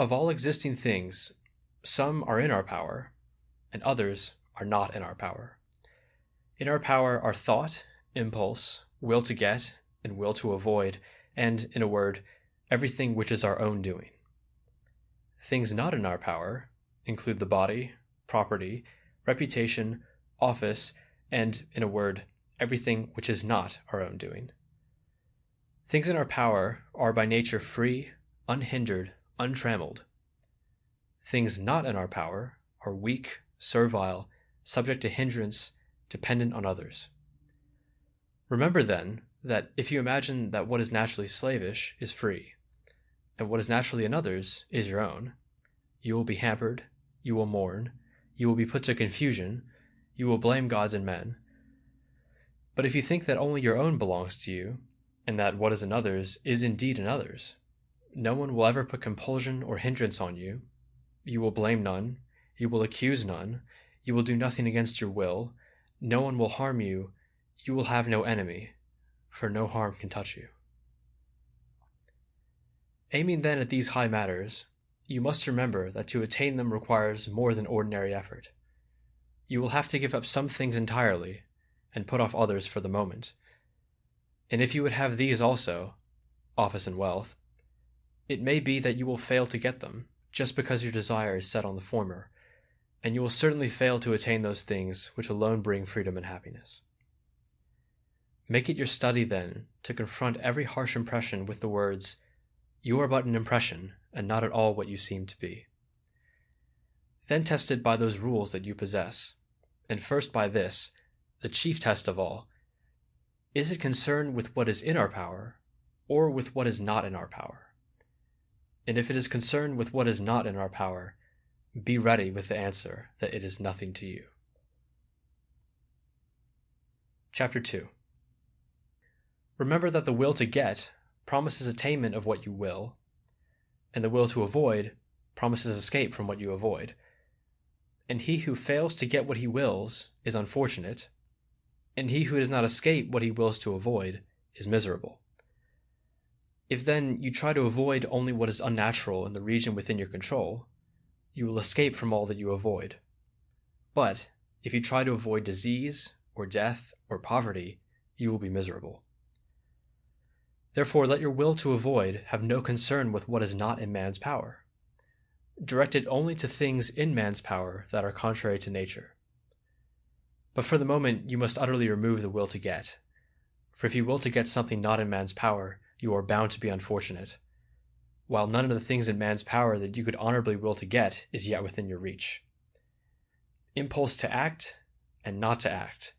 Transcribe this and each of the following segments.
Of all existing things, some are in our power, and others are not in our power. In our power are thought, impulse, will to get, and will to avoid, and, in a word, everything which is our own doing. Things not in our power include the body, property, reputation, office, and, in a word, everything which is not our own doing. Things in our power are by nature free, unhindered, untrammeled. Things not in our power are weak, servile, subject to hindrance, dependent on others. Remember, then, that if you imagine that what is naturally slavish is free, and what is naturally in others is your own, you will be hampered, you will mourn, you will be put to confusion, you will blame gods and men. But if you think that only your own belongs to you, and that what is in others is indeed in others, no one will ever put compulsion or hindrance on you, you will blame none, you will accuse none, you will do nothing against your will, no one will harm you, you will have no enemy, for no harm can touch you. Aiming then at these high matters, you must remember that to attain them requires more than ordinary effort. You will have to give up some things entirely, and put off others for the moment. And if you would have these also, office and wealth, it may be that you will fail to get them, just because your desire is set on the former, and you will certainly fail to attain those things which alone bring freedom and happiness. Make it your study, then, to confront every harsh impression with the words, "You are but an impression, and not at all what you seem to be." Then test it by those rules that you possess, and first by this, the chief test of all: is it concerned with what is in our power, or with what is not in our power? And if it is concerned with what is not in our power, be ready with the answer that it is nothing to you. Chapter 2. Remember that the will to get promises attainment of what you will, and the will to avoid promises escape from what you avoid. And he who fails to get what he wills is unfortunate, and he who does not escape what he wills to avoid is miserable. If then you try to avoid only what is unnatural in the region within your control, you will escape from all that you avoid. But if you try to avoid disease, or death, or poverty, you will be miserable. Therefore let your will to avoid have no concern with what is not in man's power. Direct it only to things in man's power that are contrary to nature. But for the moment you must utterly remove the will to get, for if you will to get something not in man's power, you are bound to be unfortunate, while none of the things in man's power that you could honorably will to get is yet within your reach. Impulse to act and not to act,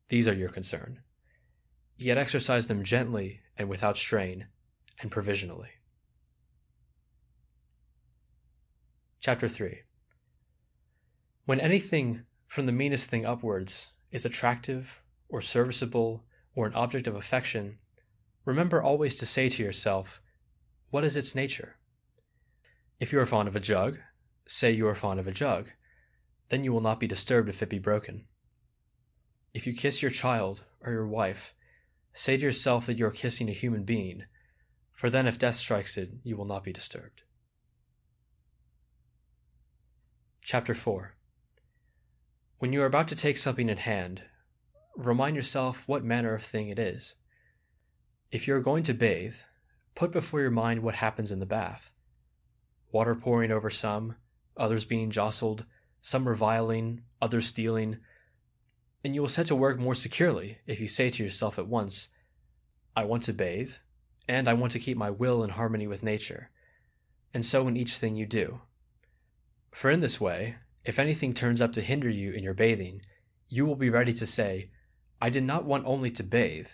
these are your concern. Yet exercise them gently and without strain, and provisionally. Chapter 3. When anything, from the meanest thing upwards, is attractive, or serviceable, or an object of affection, remember always to say to yourself, what is its nature? If you are fond of a jug, say you are fond of a jug, then you will not be disturbed if it be broken. If you kiss your child or your wife, say to yourself that you are kissing a human being, for then if death strikes it, you will not be disturbed. Chapter 4. When you are about to take something in hand, remind yourself what manner of thing it is. If you are going to bathe, put before your mind what happens in the bath. Water pouring over some, others being jostled, some reviling, others stealing, and you will set to work more securely if you say to yourself at once, I want to bathe, and I want to keep my will in harmony with nature, and so in each thing you do. For in this way, if anything turns up to hinder you in your bathing, you will be ready to say, I did not want only to bathe,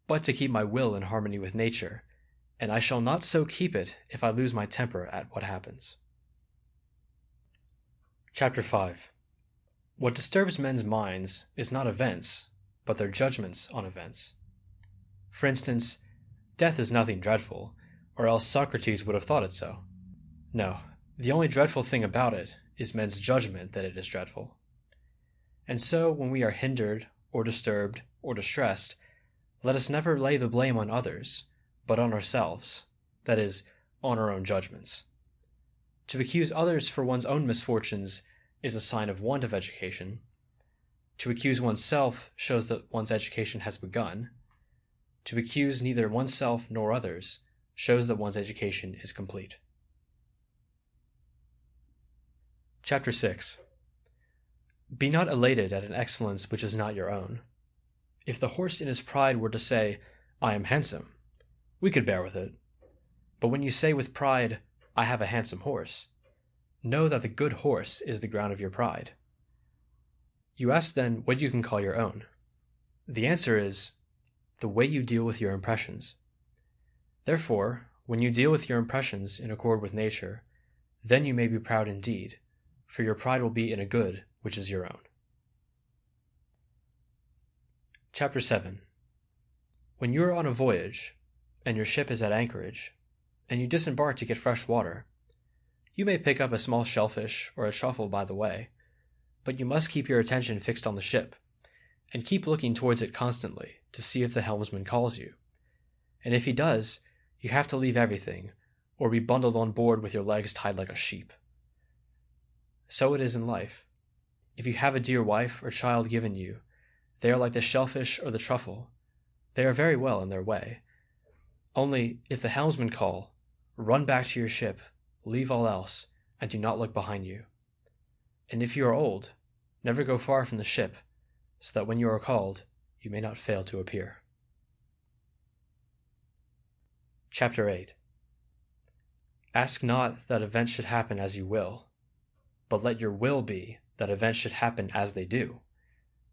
but to keep my will in harmony with nature, and I shall not so keep it if I lose my temper at what happens. Chapter 5. What disturbs men's minds is not events, but their judgments on events. For instance, death is nothing dreadful, or else Socrates would have thought it so. No, the only dreadful thing about it is men's judgment that it is dreadful. And so when we are hindered, or disturbed, or distressed, let us never lay the blame on others, but on ourselves, that is, on our own judgments. To accuse others for one's own misfortunes is a sign of want of education. To accuse oneself shows that one's education has begun. To accuse neither oneself nor others shows that one's education is complete. Chapter 6. Be not elated at an excellence which is not your own. If the horse in his pride were to say, I am handsome, we could bear with it. But when you say with pride, I have a handsome horse, know that the good horse is the ground of your pride. You ask then what you can call your own. The answer is, the way you deal with your impressions. Therefore, when you deal with your impressions in accord with nature, then you may be proud indeed, for your pride will be in a good which is your own. Chapter 7. When you are on a voyage, and your ship is at anchorage, and you disembark to get fresh water, you may pick up a small shellfish or a truffle by the way, but you must keep your attention fixed on the ship, and keep looking towards it constantly to see if the helmsman calls you. And if he does, you have to leave everything, or be bundled on board with your legs tied like a sheep. So it is in life. If you have a dear wife or child given you, they are like the shellfish or the truffle. They are very well in their way. Only, if the helmsman call, run back to your ship, leave all else, and do not look behind you. And if you are old, never go far from the ship, so that when you are called, you may not fail to appear. Chapter 8. Ask not that events should happen as you will, but let your will be that events should happen as they do,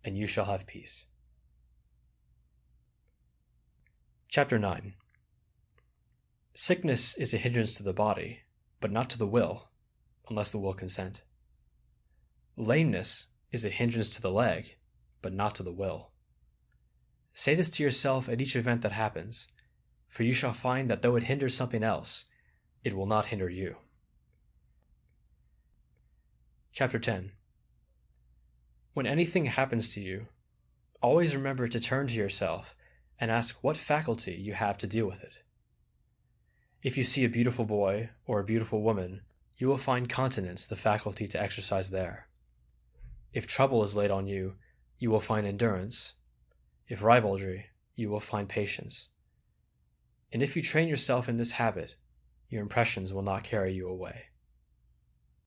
and you shall have peace. Chapter 9. Sickness is a hindrance to the body, but not to the will, unless the will consent. Lameness is a hindrance to the leg, but not to the will. Say this to yourself at each event that happens, for you shall find that though it hinders something else, it will not hinder you. Chapter 10. When anything happens to you, always remember to turn to yourself and ask what faculty you have to deal with it. If you see a beautiful boy or a beautiful woman, you will find continence the faculty to exercise there. If trouble is laid on you, you will find endurance. If rivalry, you will find patience. And if you train yourself in this habit, your impressions will not carry you away.